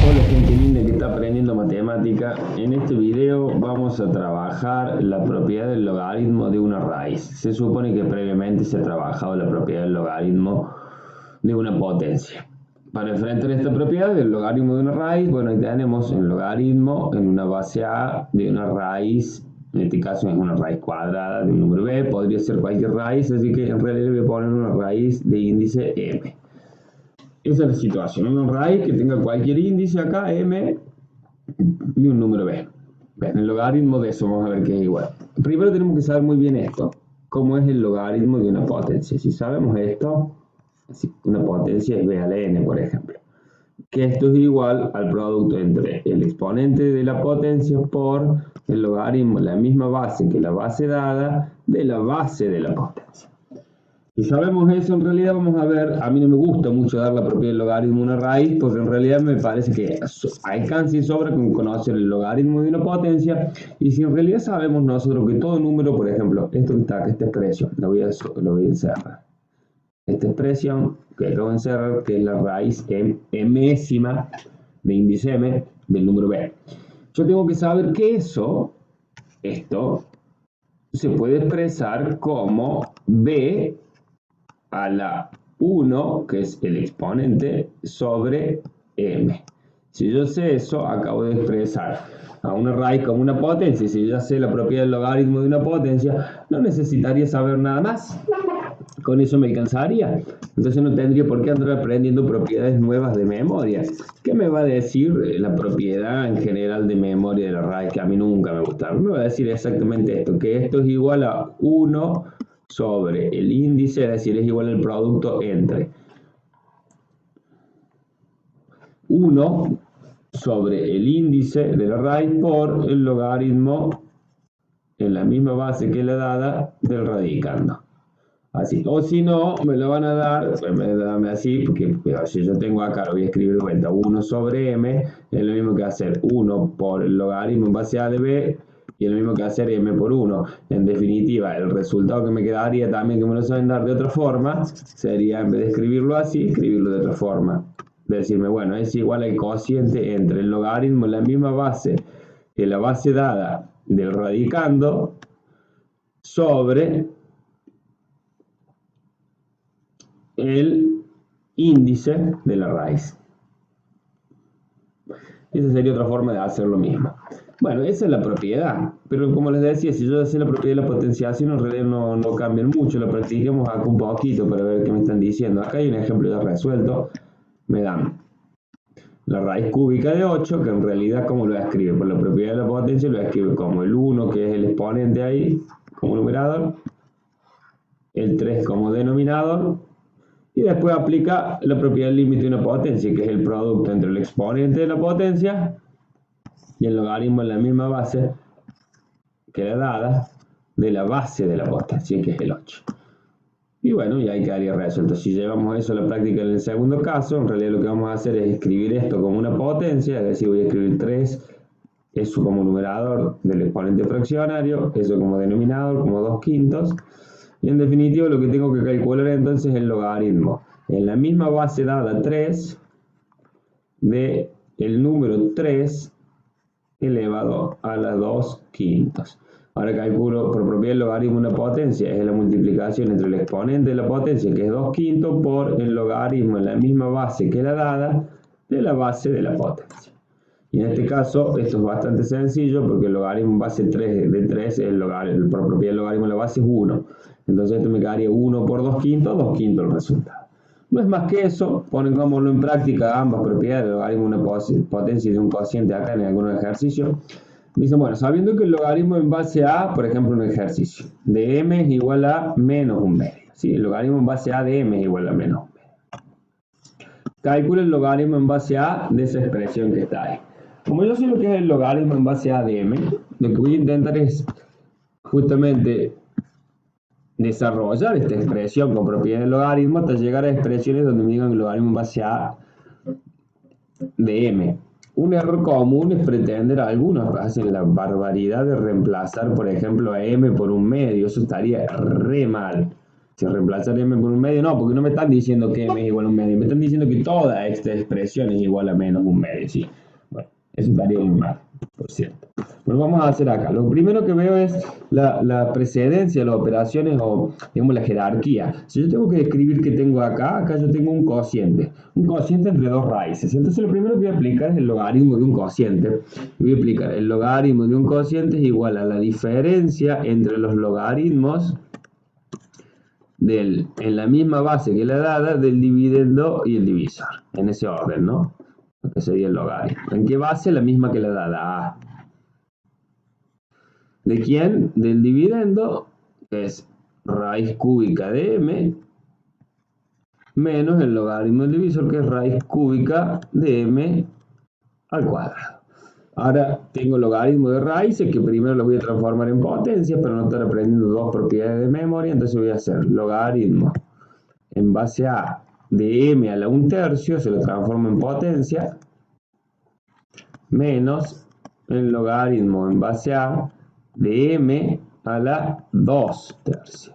Hola gente linda que está aprendiendo matemática. En este video vamos a trabajar la propiedad del logaritmo de una raíz. Se supone que previamente se ha trabajado la propiedad del logaritmo de una potencia. Para enfrentar esta propiedad del logaritmo de una raíz, bueno, ahí tenemos el logaritmo en una base A de una raíz, en este caso es una raíz cuadrada de un número b, podría ser cualquier raíz, así que en realidad le voy a poner una raíz de índice m. Esa es la situación, una raíz que tenga cualquier índice acá, m, de un número b. Bien, el logaritmo de eso vamos a ver que es igual. Primero tenemos que saber muy bien esto, cómo es el logaritmo de una potencia. Si sabemos esto, una potencia es b a la n, por ejemplo, que esto es igual al producto entre el exponente de la potencia por el logaritmo, la misma base que la base dada de la base de la potencia. Si sabemos eso, en realidad vamos a ver, a mí no me gusta mucho dar la propiedad del logaritmo a una raíz, porque en realidad me parece que alcanza y sobra con conocer el logaritmo de una potencia, y si en realidad sabemos nosotros que todo número, por ejemplo, esto que está acá, esta expresión, lo voy a encerrar. Esta expresión que acabo de encerrar, que es la raíz mésima de índice m del número b. Yo tengo que saber que esto, se puede expresar como b a la 1, que es el exponente, sobre m. Si yo sé eso, acabo de expresar a una raíz como una potencia, y si yo ya sé la propiedad del logaritmo de una potencia, no necesitaría saber nada más. Con eso me alcanzaría. Entonces no tendría por qué andar aprendiendo propiedades nuevas de memoria. ¿Qué me va a decir la propiedad en general de memoria de la raíz? Que a mí nunca me gustaron. Me va a decir exactamente esto, que esto es igual a 1 sobre el índice, es decir, es igual al producto entre 1 sobre el índice de la raíz por el logaritmo en la misma base que la dada del radicando. Así, o si no, me lo van a dar, dame así, porque si yo tengo acá, lo voy a escribir de vuelta, 1 sobre m, es lo mismo que hacer 1 por el logaritmo en base a de b, y es lo mismo que hacer m por 1. En definitiva, el resultado que me quedaría también, que me lo saben dar de otra forma, sería, en vez de escribirlo así, escribirlo de otra forma. Decirme, bueno, es igual al cociente entre el logaritmo en la misma base que la base dada del radicando sobre el índice de la raíz. Esa sería otra forma de hacer lo mismo. Bueno, esa es la propiedad, pero como les decía, si yo sé la propiedad de la potenciación, en realidad no cambian mucho, lo practiquemos acá un poquito para ver qué me están diciendo. Acá hay un ejemplo ya resuelto, me dan la raíz cúbica de 8, que en realidad, ¿cómo lo escribe? Por la propiedad de la potencia lo escribe como el 1, que es el exponente ahí, como numerador, el 3 como denominador, y después aplica la propiedad del límite de una potencia, que es el producto entre el exponente de la potencia y el logaritmo en la misma base que la dada de la base de la potencia, que es el 8. Y bueno, y ahí quedaría resuelto. Si llevamos eso a la práctica en el segundo caso, en realidad lo que vamos a hacer es escribir esto como una potencia, es decir, voy a escribir 3, eso como numerador del exponente fraccionario, eso como denominador, como 2/5. Y en definitiva lo que tengo que calcular entonces es el logaritmo en la misma base dada 3 de el número 3 elevado a la 2/5. Ahora calculo por propiedad del logaritmo de una potencia, es la multiplicación entre el exponente de la potencia, que es 2/5, por el logaritmo en la misma base que la dada de la base de la potencia. Y en este caso, esto es bastante sencillo porque el logaritmo en base 3 de 3, por propiedad del logaritmo de la base es 1. Entonces esto me quedaría 1 por 2/5, 2/5 el resultado. No es más que eso, pongámoslo en práctica ambas propiedades, el logaritmo de una potencia y de un cociente acá en algún ejercicio. Dicen, bueno, sabiendo que el logaritmo en base a, por ejemplo, un ejercicio, de m es igual a menos un medio. ¿Sí? El logaritmo en base a de m es igual a menos un medio. Calcula el logaritmo en base a de esa expresión que está ahí. Como yo sé lo que es el logaritmo en base a de m, lo que voy a intentar es justamente desarrollar esta expresión con propiedad del logaritmo hasta llegar a expresiones donde me digan el logaritmo en base a de m. Un error común es pretender, algunos hacen la barbaridad de reemplazar, por ejemplo, a m por un medio. Eso estaría re mal. Si reemplazar m por un medio, no, porque no me están diciendo que m es igual a un medio, me están diciendo que toda esta expresión es igual a menos un medio, ¿sí? Bueno, eso estaría muy mal, por cierto. Bueno, vamos a hacer acá. Lo primero que veo es la precedencia de las operaciones o, digamos, la jerarquía. Si yo tengo que describir qué tengo acá yo tengo un cociente entre dos raíces. Entonces lo primero que voy a aplicar es el logaritmo de un cociente. Voy a aplicar el logaritmo de un cociente es igual a la diferencia entre los logaritmos en la misma base que la dada del dividendo y el divisor. En ese orden, ¿no? Lo que sería el logaritmo. ¿En qué base? La misma que la dada. A. ¿De quién? Del dividendo, que es raíz cúbica de m, menos el logaritmo del divisor, que es raíz cúbica de m al cuadrado. Ahora tengo logaritmo de raíces, que primero lo voy a transformar en potencia, pero no estar aprendiendo dos propiedades de memoria, entonces voy a hacer logaritmo en base a de m a la 1/3, se lo transformo en potencia, menos el logaritmo en base a de m a la 2/3.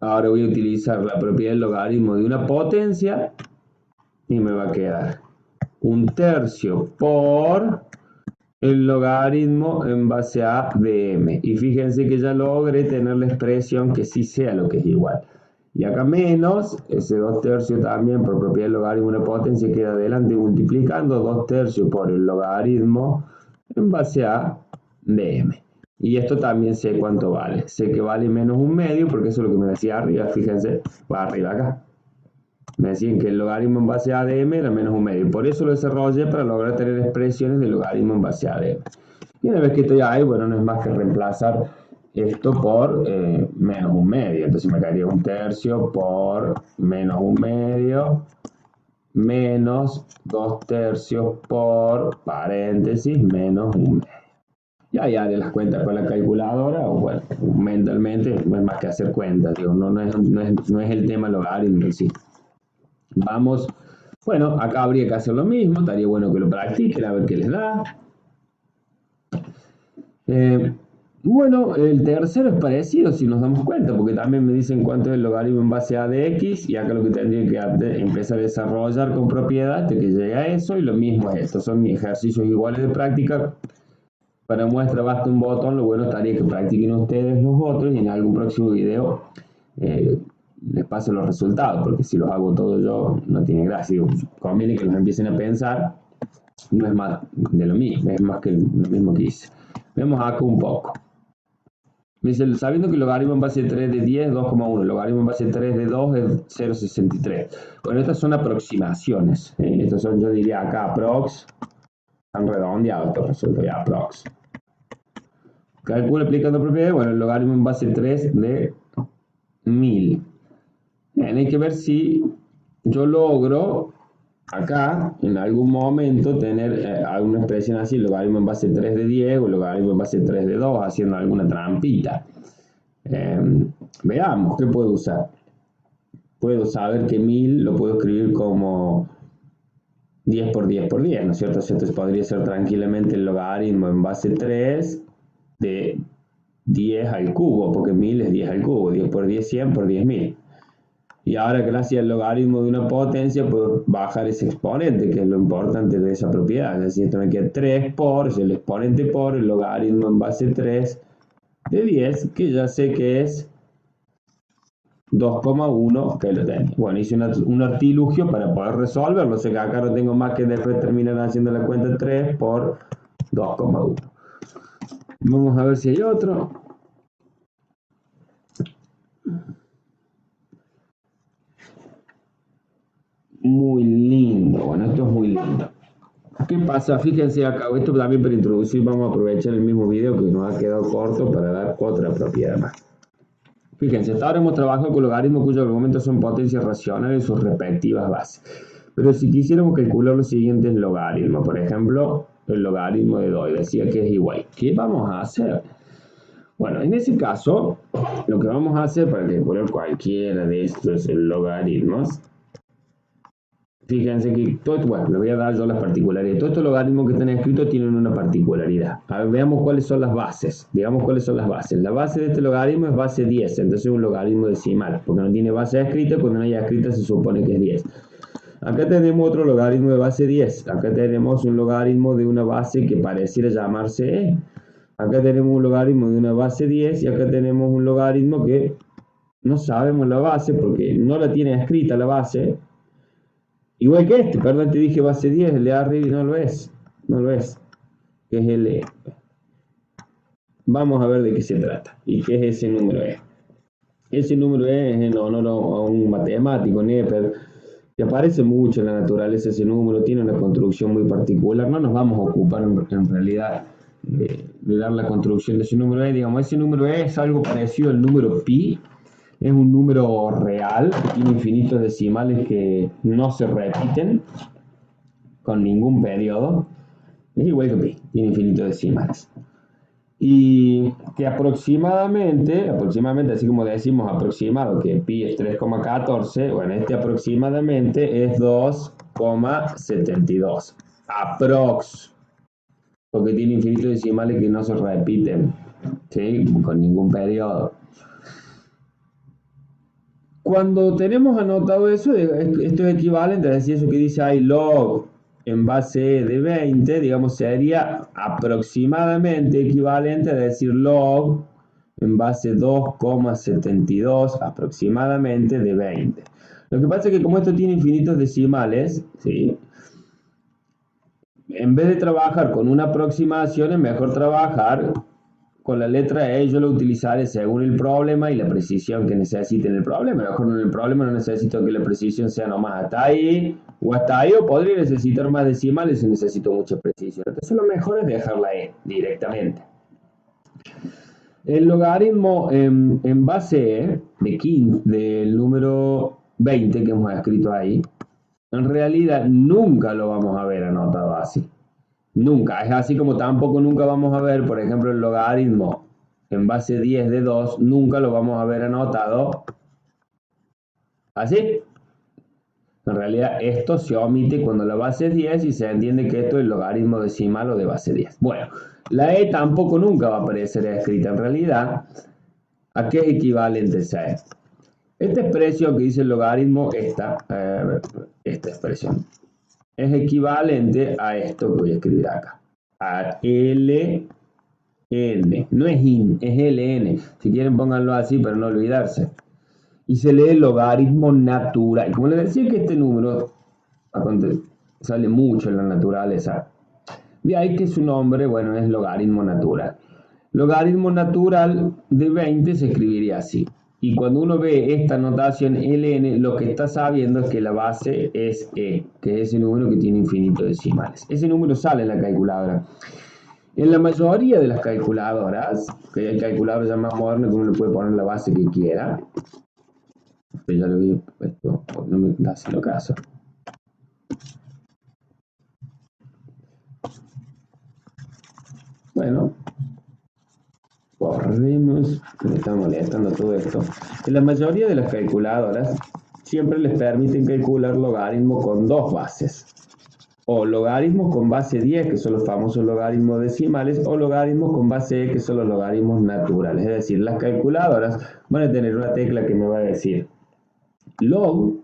Ahora voy a utilizar la propiedad del logaritmo de una potencia y me va a quedar 1/3 por el logaritmo en base a de m. Y fíjense que ya logré tener la expresión que sí sea lo que es igual. Y acá menos, ese 2/3 también por propiedad del logaritmo de una potencia queda adelante multiplicando 2/3 por el logaritmo en base a de m. Y esto también sé cuánto vale. Sé que vale menos un medio porque eso es lo que me decía arriba. Fíjense, va arriba acá. Me decían que el logaritmo en base a de m era menos un medio. Por eso lo desarrollé para lograr tener expresiones de logaritmo en base a de m. Y una vez que estoy ahí, bueno, no es más que reemplazar esto por menos un medio. Entonces me quedaría 1/3 por menos un medio menos 2/3 por paréntesis menos un medio. Y ahí haré las cuentas con la calculadora, o bueno, mentalmente no es más que hacer cuentas, digo, no es el tema logaritmo en sí. Vamos, bueno, acá habría que hacer lo mismo, estaría bueno que lo practiquen a ver qué les da. Bueno, el tercero es parecido si nos damos cuenta, porque también me dicen cuánto es el logaritmo en base a de x, y acá lo que tendría que empezar a desarrollar con propiedad hasta que llegue a eso, y lo mismo es esto, son ejercicios iguales de práctica. Para muestra basta un botón, lo bueno estaría que practiquen ustedes los otros y en algún próximo video les paso los resultados, porque si los hago todos yo no tiene gracia. Conviene que los empiecen a pensar, no es más de lo mismo, es más que lo mismo que hice. Vemos acá un poco. Me dice, sabiendo que el logaritmo en base 3 de 10 es 2,1, el logaritmo en base 3 de 2 es 0,63. Bueno, estas son aproximaciones. Estas son, yo diría acá, aprox. Han redondeado esto, resuelto ya, aprox. Calculo aplicando propiedades, bueno, el logaritmo en base 3 de 1000. Bien, hay que ver si yo logro acá, en algún momento, tener alguna expresión así, logaritmo en base 3 de 10 o logaritmo en base 3 de 2, haciendo alguna trampita. Veamos, ¿qué puedo usar? Puedo saber que 1000 lo puedo escribir como 10 por 10 por 10, ¿no es cierto? Entonces podría ser tranquilamente el logaritmo en base 3 de 10 al cubo, porque 1000 es 10 al cubo, 10 por 10, 100 por 10.000. Y ahora, gracias al logaritmo de una potencia, puedo bajar ese exponente, que es lo importante de esa propiedad. Es decir, esto me queda 3 por, es el exponente por el logaritmo en base 3 de 10, que ya sé que es 2,1, que lo tengo. Bueno, hice un artilugio para poder resolverlo. Sé que acá no tengo más que después terminar haciendo la cuenta 3 por 2,1. Vamos a ver si hay otro. Muy lindo. Bueno, esto es muy lindo. ¿Qué pasa? Fíjense acá, esto también para introducir, vamos a aprovechar el mismo video que nos ha quedado corto para dar otra propiedad más. Fíjense, hasta ahora hemos trabajado con logaritmos cuyos argumentos son potencias racionales en sus respectivas bases. Pero si quisiéramos calcular los siguientes logaritmos, por ejemplo, el logaritmo de 2, decía que es igual. ¿Qué vamos a hacer? Bueno, en ese caso, lo que vamos a hacer para calcular cualquiera de estos logaritmos Fíjense que todo esto, bueno, les voy a dar yo las particularidades. Todos estos logaritmos que están escritos tienen una particularidad. A ver, veamos cuáles son las bases. Digamos cuáles son las bases. La base de este logaritmo es base 10, entonces es un logaritmo decimal, porque no tiene base escrita, cuando no haya escrita se supone que es 10. Acá tenemos otro logaritmo de base 10. Acá tenemos un logaritmo de una base que pareciera llamarse E. Acá tenemos un logaritmo de una base 10 y acá tenemos un logaritmo que no sabemos la base porque no la tiene escrita la base. Igual que este, perdón, te dije base 10, el de arriba y no lo es. No lo es. Que es el E. Vamos a ver de qué se trata y qué es ese número E. Ese número E es en honor a un matemático, Neper, que aparece mucho en la naturaleza. Ese número tiene una construcción muy particular. No nos vamos a ocupar en realidad de dar la construcción de ese número E. Digamos, ese número E es algo parecido al número pi. Es un número real que tiene infinitos decimales que no se repiten con ningún periodo. Es igual que pi, tiene infinitos decimales. Y que aproximadamente, así como decimos aproximado, que pi es 3,14, bueno, este aproximadamente es 2,72. Aprox, porque tiene infinitos decimales que no se repiten, ¿sí? Con ningún periodo. Cuando tenemos anotado eso, esto es equivalente, es decir, eso que dice ahí log en base de 20, digamos, sería aproximadamente equivalente a decir log en base 2,72 aproximadamente de 20. Lo que pasa es que como esto tiene infinitos decimales, ¿sí? En vez de trabajar con una aproximación, es mejor trabajar con la letra E. Yo lo utilizaré según el problema y la precisión que necesite en el problema. A lo mejor en el problema no necesito que la precisión sea nomás hasta ahí o hasta ahí, o podría necesitar más decimales si necesito mucha precisión. Entonces lo mejor es dejarla E directamente. El logaritmo en base E de 15, del número 20 que hemos escrito ahí, en realidad nunca lo vamos a ver anotado así. Nunca, es así como tampoco nunca vamos a ver, por ejemplo, el logaritmo en base 10 de 2, nunca lo vamos a ver anotado así. En realidad esto se omite cuando la base es 10 y se entiende que esto es el logaritmo decimal o de base 10. Bueno, la E tampoco nunca va a aparecer escrita en realidad. ¿A qué equivalente es E? Esta expresión que dice el logaritmo, esta expresión, es equivalente a esto que voy a escribir acá. A LN. No es IN, es LN. Si quieren pónganlo así para no olvidarse. Y se lee logaritmo natural. Como les decía que este número sale mucho en la naturaleza. De ahí que su nombre, bueno, es logaritmo natural. Logaritmo natural de 20 se escribiría así. Y cuando uno ve esta notación ln, lo que está sabiendo es que la base es E, que es ese número que tiene infinitos decimales. Ese número sale en la calculadora. En la mayoría de las calculadoras, que hay calculadoras ya más modernas que uno le puede poner la base que quiera, pero ya lo vi puesto, no me da haciendo caso. Bueno, borremos, que me está molestando todo esto. En la mayoría de las calculadoras siempre les permiten calcular logaritmos con dos bases. O logaritmos con base 10, que son los famosos logaritmos decimales, o logaritmos con base E, que son los logaritmos naturales. Es decir, las calculadoras van a tener una tecla que me va a decir log.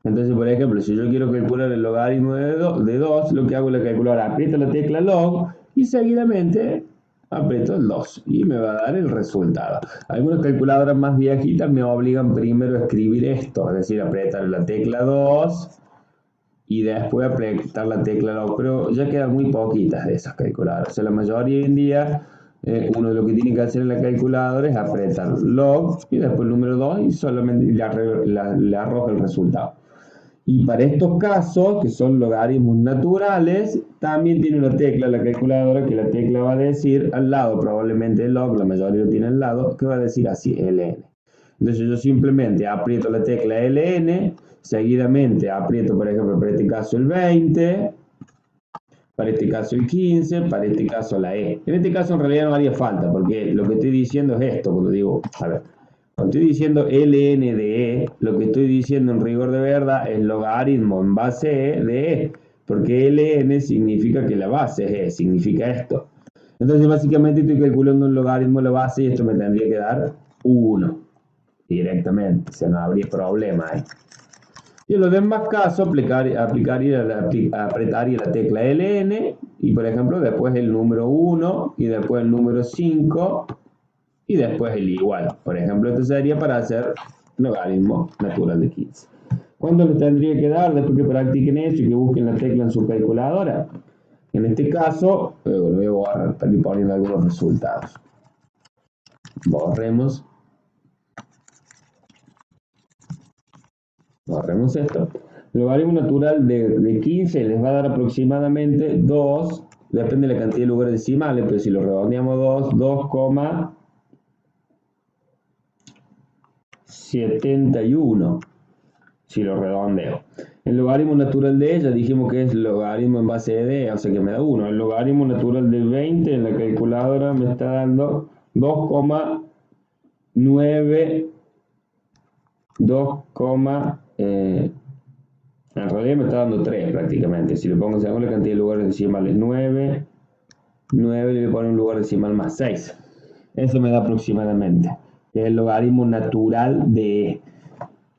Entonces, por ejemplo, si yo quiero calcular el logaritmo de 2, lo que hago en la calculadora, aprieto la tecla log y seguidamente aprieto el 2 y me va a dar el resultado. Algunas calculadoras más viejitas me obligan primero a escribir esto, es decir, apretar la tecla 2 y después apretar la tecla log, pero ya quedan muy poquitas de esas calculadoras. O sea, la mayoría hoy en día, uno lo que tiene que hacer en la calculadora es apretar log y después el número 2 y solamente le arroja el resultado. Y para estos casos, que son logaritmos naturales, también tiene una tecla la calculadora, que la tecla va a decir al lado, probablemente el log, la mayoría lo tiene al lado, que va a decir así, ln. Entonces yo simplemente aprieto la tecla ln, seguidamente aprieto, por ejemplo, para este caso el 20, para este caso el 15, para este caso la E. En este caso en realidad no haría falta, porque lo que estoy diciendo es esto, cuando digo, a ver, Cuando estoy diciendo ln de e, lo que estoy diciendo en rigor de verdad es logaritmo en base e de e, porque ln significa que la base es e, significa esto. Entonces básicamente estoy calculando un logaritmo de la base y esto me tendría que dar 1 directamente, o sea, no habría problema ahí. Y en los demás casos apretaría la tecla ln y por ejemplo después el número 1 y después el número 5 y después el igual. Por ejemplo, esto sería para hacer logaritmo natural de 15. ¿Cuánto les tendría que dar después que practiquen eso y que busquen la tecla en su calculadora? En este caso, lo voy a borrar para ir poniendo algunos resultados. Borremos esto. El logaritmo natural de 15 les va a dar aproximadamente 2, depende de la cantidad de lugares decimales, pero si lo redondeamos 2,71, si lo redondeo. El logaritmo natural de ella dijimos que es logaritmo en base de d, o sea que me da 1. El logaritmo natural de 20 en la calculadora me está dando 2,9, en realidad me está dando 3 prácticamente. Si le pongo según la cantidad de lugares decimales 9, le voy a poner un lugar decimal más 6. Eso me da aproximadamente. El logaritmo natural de e.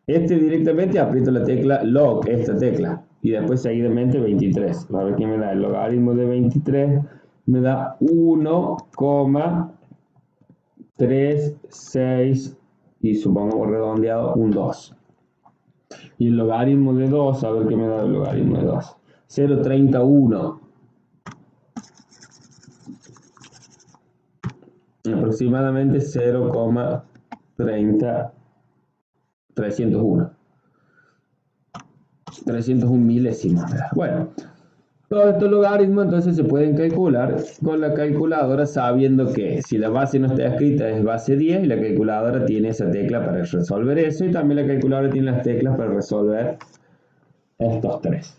Este directamente aprieto la tecla log, esta tecla, y después seguidamente 23. A ver qué me da. El logaritmo de 23 me da 1,36 y supongamos redondeado un 2. Y el logaritmo de 2, a ver qué me da el logaritmo de 2. 0,31. Aproximadamente 0,301. 301 milésimos. Bueno, todos estos logaritmos entonces se pueden calcular con la calculadora sabiendo que si la base no está escrita es base 10 y la calculadora tiene esa tecla para resolver eso y también la calculadora tiene las teclas para resolver estos tres.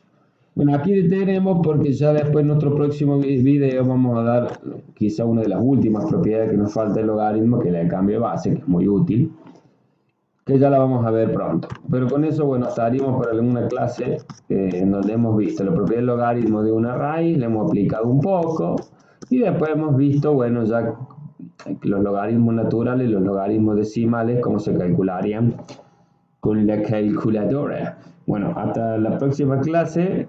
Bueno, aquí detenemos porque ya después en nuestro próximo video vamos a dar quizá una de las últimas propiedades que nos falta del logaritmo, que es la de cambio de base, que es muy útil, que ya la vamos a ver pronto. Pero con eso, bueno, estaríamos para alguna clase en donde hemos visto la propiedad del logaritmo de una raíz, le hemos aplicado un poco, y después hemos visto, bueno, ya los logaritmos naturales y los logaritmos decimales, cómo se calcularían con la calculadora. Bueno, hasta la próxima clase,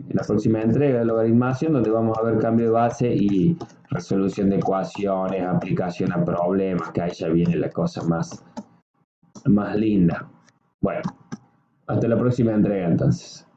la próxima entrega de logaritmación, donde vamos a ver cambio de base y resolución de ecuaciones, aplicación a problemas, que ahí ya viene la cosa más linda. Bueno, hasta la próxima entrega entonces.